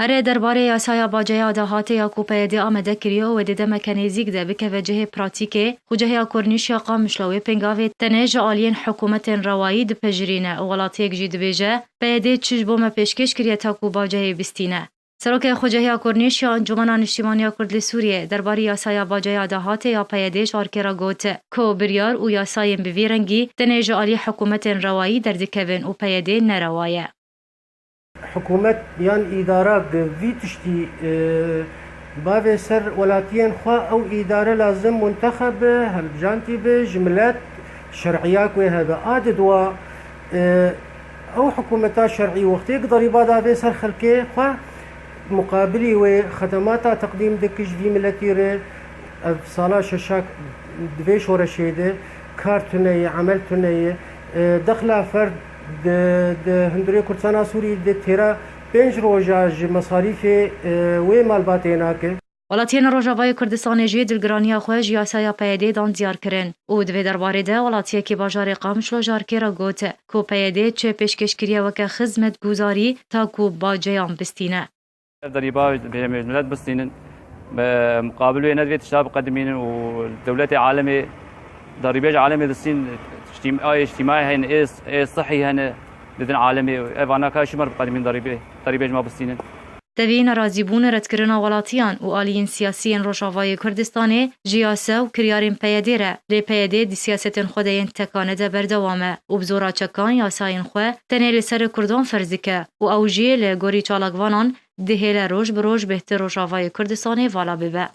هر درباره یاسaya باجیا دهاته یا کوپیدی آمده کریو و دیده مکانیزیک ده بکه وجه پراتیکه خوجه کورنیش یا قامشلوی پنگاوی تنج آلین حکومت روایی ده پجرینه ولاتیک جید بیجه پیده چیج بوم پیشکش کریه تا کو باجه بستینه. سروک خوجه کورنیش یا انجمن نشتیمانی کرد سوریه درباره یاسaya باجیا دهاته یا پیدهش آرکرا گوته کو بریار و یاسایم بویرنگی تنج آلی حکومت روایی در دکوین و پیده نروایه. حکومت یان اداره گوی تشتی باوی سر ولاتین خواه او اداره لازم منتخب هلبجانتی به جملت شرعیات و هذا عادد و او حکومتا شرعی وقتی ضریبه داوی سر خلقه خواه مقابلی و خدمات تقدیم دکش وی ملتی ره سالا ششاک دویش ورشیده کارتونه عملتونه دخل فرد ده هندری کردستان سوری ده تیرا 5 روزه مصاريف و مالباتینا که ولاتین روجاوای کردستان جی دلگرانی خوش یاسaya پیده دان زیار کرن او دوی درباره ده ولاتیه که باجار قامشلو جارکیرا گوته کو پیده چه پیشکش کریه وکه خدمت گزاری تا کو باجیان بستینه. ضريبة بمجملات بستين مقابل ندوة الشباب قدمين والدولة عالمي ضريبة عالمي دستين اجتماعي هن صحي هن لدن عالمي ايوانا كاشمر قدمين ضريبة ما بستين. دوی نرازیبون ردکرنا ولاتیان و آلیین سیاسیین روشاوای کردستانه جیاسه و کریارین پیده ره لی پیده دی سیاستین خودین تکانه ده بردوامه و بزورا چکان یاساین خواه تنه لسر کردان فرزیکه و اوجیه لگوری چالگوانان دهیل روش بروش بهتر روشاوای کردستانه والا ببه.